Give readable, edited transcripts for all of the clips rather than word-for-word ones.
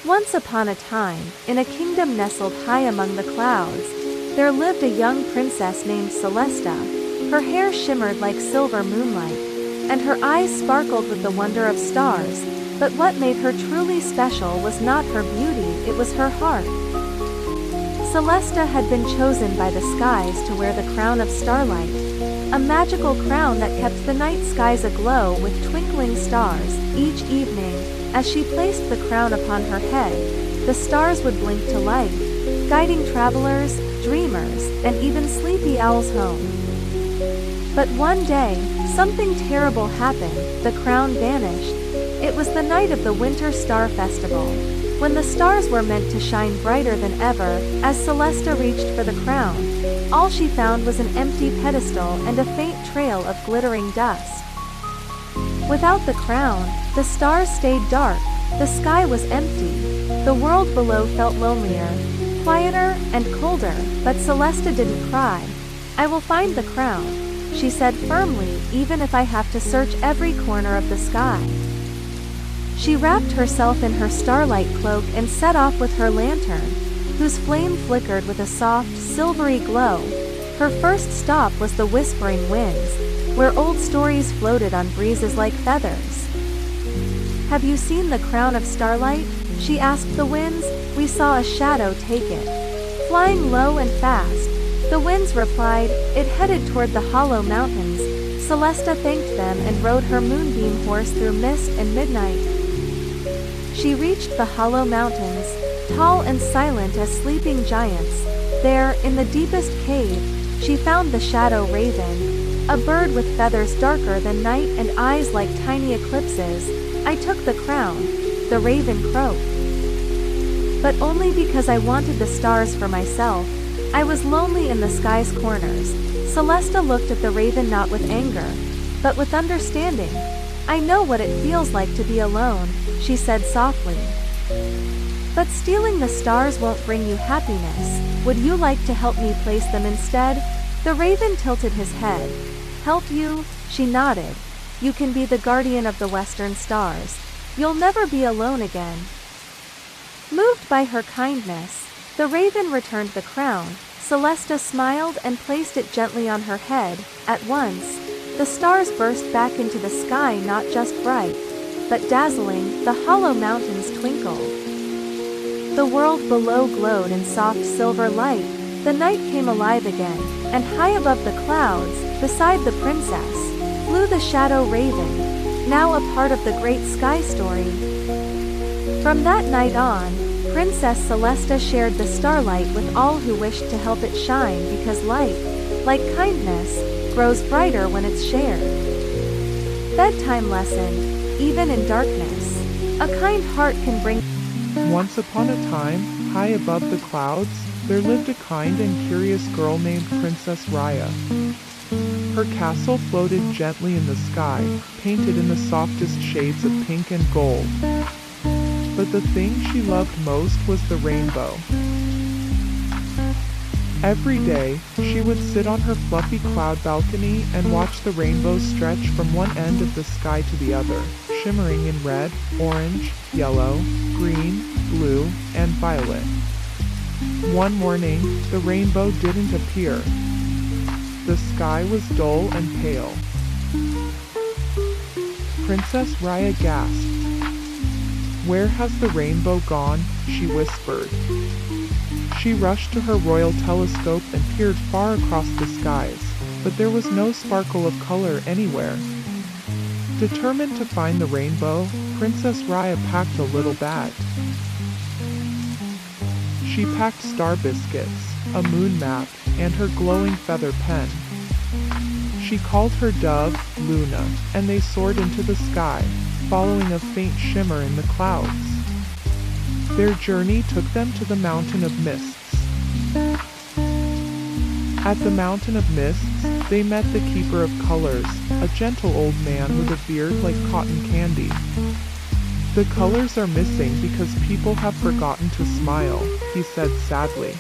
Once upon a time, in a kingdom nestled high among the clouds, there lived a young princess named Celesta. Her hair shimmered like silver moonlight, and her eyes sparkled with the wonder of stars. But what made her truly special was not her beauty, it was her heart. Celesta had been chosen by the skies to wear the crown of starlight, a magical crown that kept the night skies aglow with twinkling stars. Each evening, as she placed the crown upon her head, the stars would blink to life, guiding travelers, dreamers, and even sleepy owls home. But one day, something terrible happened. The crown vanished. It was the night of the Winter Star Festival, when the stars were meant to shine brighter than ever. As Celesta reached for the crown, all she found was an empty pedestal and a faint trail of glittering dust. Without the crown, the stars stayed dark, the sky was empty, the world below felt lonelier, quieter, and colder. But Celesta didn't cry. "I will find the crown," she said firmly, "even if I have to search every corner of the sky." She wrapped herself in her starlight cloak and set off with her lantern, whose flame flickered with a soft, silvery glow. Her first stop was the Whispering Winds, where old stories floated on breezes like feathers. "Have you seen the crown of starlight?" she asked the winds. "We saw a shadow take it, flying low and fast." The winds replied. It headed toward the hollow mountains. Celesta thanked them and rode her moonbeam horse through mist and midnight. She reached the hollow mountains, tall and silent as sleeping giants. There, in the deepest cave, she found the shadow raven, a bird with feathers darker than night and eyes like tiny eclipses. "I took the crown," the raven croaked, "but only because I wanted the stars for myself. I was lonely in the sky's corners." Celesta looked at the raven not with anger, but with understanding. "I know what it feels like to be alone," she said softly. "But stealing the stars won't bring you happiness. Would you like to help me place them instead?" The raven tilted his head. "Help you?" She nodded. "You can be the guardian of the western stars. You'll never be alone again." Moved by her kindness, the raven returned the crown. Celesta smiled and placed it gently on her head. At once, the stars burst back into the sky, not just bright, but dazzling. The hollow mountains twinkled. The world below glowed in soft silver light. The night came alive again, and high above the clouds, beside the princess, flew the shadow raven, now a part of the great sky story. From that night on, Princess Celesta shared the starlight with all who wished to help it shine, because light, like kindness, grows brighter when it's shared. Bedtime lesson: even in darkness, a kind heart can bring. Once upon a time, high above the clouds, there lived a kind and curious girl named Princess Raya. Her castle floated gently in the sky, painted in the softest shades of pink and gold. But the thing she loved most was the rainbow. Every day, she would sit on her fluffy cloud balcony and watch the rainbow stretch from one end of the sky to the other, shimmering in red, orange, yellow, green, blue, and violet. One morning, the rainbow didn't appear. The sky was dull and pale. Princess Raya gasped. "Where has the rainbow gone?" she whispered. She rushed to her royal telescope and peered far across the skies, but there was no sparkle of color anywhere. Determined to find the rainbow, Princess Raya packed a little bag. She packed star biscuits, a moon map, and her glowing feather pen. She called her dove, Luna, and they soared into the sky, following a faint shimmer in the clouds. Their journey took them to the Mountain of Mists. At the Mountain of Mists, they met the Keeper of Colors, a gentle old man with a beard like cotton candy. "The colors are missing because people have forgotten to smile," he said sadly.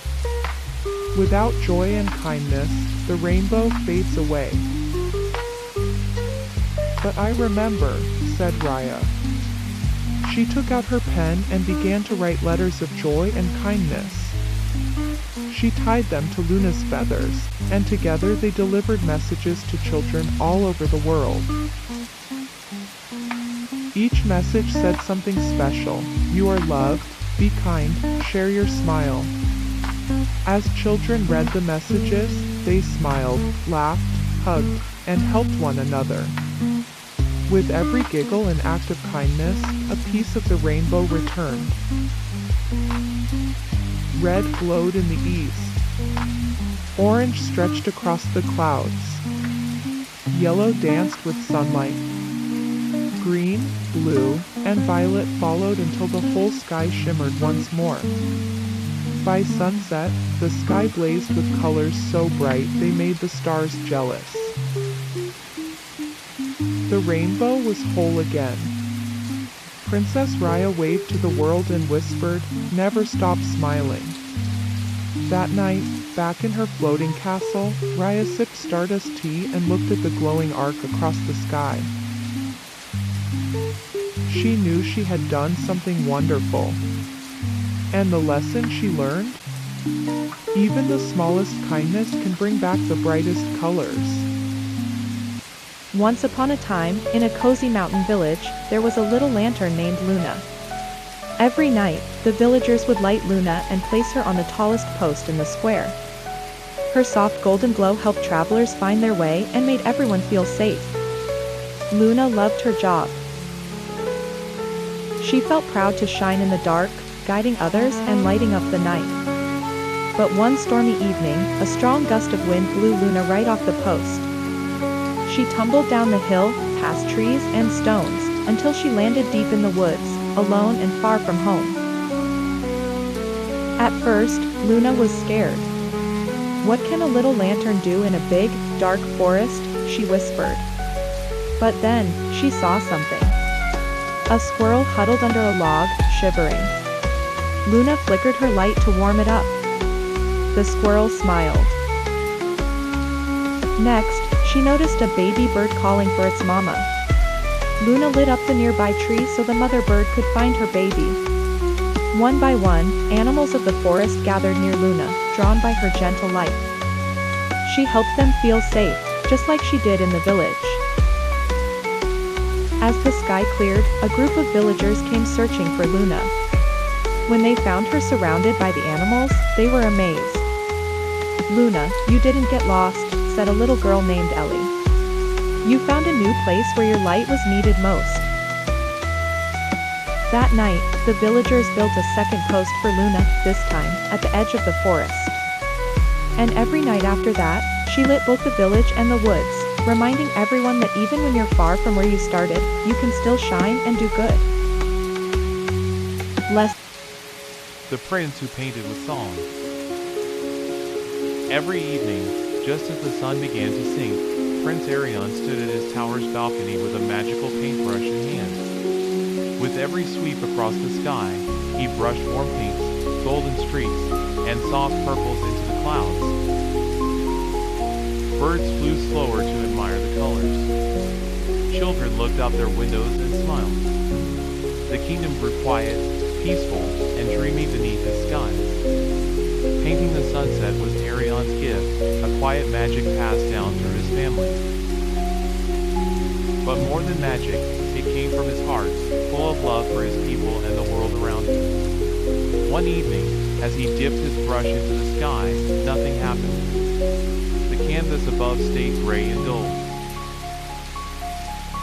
"Without joy and kindness, the rainbow fades away." "But I remember," said Raya. She took out her pen and began to write letters of joy and kindness. She tied them to Luna's feathers, and together they delivered messages to children all over the world. Each message said something special. You are loved, be kind, share your smile. As children read the messages, they smiled, laughed, hugged, and helped one another. With every giggle and act of kindness, a piece of the rainbow returned. Red glowed in the east. Orange stretched across the clouds. Yellow danced with sunlight. Green, blue, and violet followed until the whole sky shimmered once more. By sunset, the sky blazed with colors so bright they made the stars jealous. The rainbow was whole again. Princess Raya waved to the world and whispered, "Never stop smiling." That night, back in her floating castle, Raya sipped stardust tea and looked at the glowing arc across the sky. She knew she had done something wonderful. And the lesson she learned? Even the smallest kindness can bring back the brightest colors. Once upon a time, in a cozy mountain village, there was a little lantern named Luna. Every night, the villagers would light Luna and place her on the tallest post in the square. Her soft golden glow helped travelers find their way and made everyone feel safe. Luna loved her job. She felt proud to shine in the dark, guiding others and lighting up the night. But one stormy evening, a strong gust of wind blew Luna right off the post. She tumbled down the hill, past trees and stones, until she landed deep in the woods, alone and far from home. At first, Luna was scared. "What can a little lantern do in a big, dark forest?" she whispered. But then, she saw something. A squirrel huddled under a log, shivering. Luna flickered her light to warm it up. The squirrel smiled. Next, she noticed a baby bird calling for its mama. Luna lit up the nearby tree so the mother bird could find her baby. One by one, animals of the forest gathered near Luna, drawn by her gentle light. She helped them feel safe, just like she did in the village. As the sky cleared, a group of villagers came searching for Luna. When they found her surrounded by the animals, they were amazed. "Luna, you didn't get lost," said a little girl named Ellie. "You found a new place where your light was needed most." That night, the villagers built a second post for Luna, this time, at the edge of the forest. And every night after that, she lit both the village and the woods, reminding everyone that even when you're far from where you started, you can still shine and do good. The Prince Who Painted with Song. Every evening, just as the sun began to sink, Prince Arion stood at his tower's balcony with a magical paintbrush in hand. With every sweep across the sky, he brushed warm pinks, golden streaks, and soft purples into the clouds. Birds flew slower to admire the colors. Children looked out their windows and smiled. The kingdom grew quiet, peaceful, and dreamy beneath his skies. Painting the sunset was Arion's gift, a quiet magic passed down through his family. But more than magic, it came from his heart, full of love for his people and the world around him. One evening, as he dipped his brush into the sky, nothing happened. The canvas above stayed gray and dull.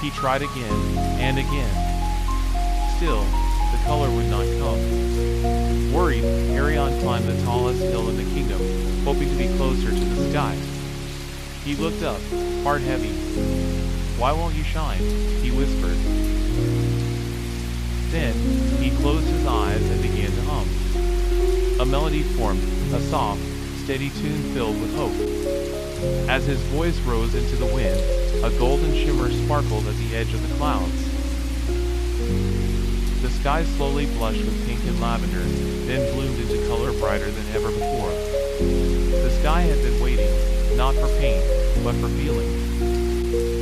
He tried again, and again. Still, the color would not come. Worried, Arion climbed the tallest hill in the kingdom, hoping to be closer to the sky. He looked up, heart heavy. "Why won't you shine?" he whispered. Then, he closed his eyes and began to hum. A melody formed, a soft, steady tune filled with hope. As his voice rose into the wind, a golden shimmer sparkled at the edge of the clouds. The sky slowly blushed with pink and lavender, then bloomed into color brighter than ever before. The sky had been waiting, not for paint, but for feeling.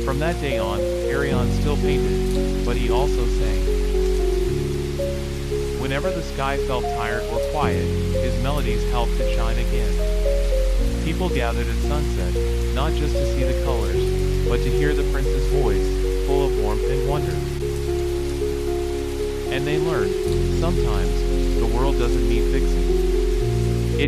From that day on, Arion still painted, but he also sang. Whenever the sky felt tired or quiet, his melodies helped it shine again. People gathered at sunset, not just to see the colors, but to hear the prince's voice, full of warmth and wonder. And they learned, sometimes, the world doesn't need fixing.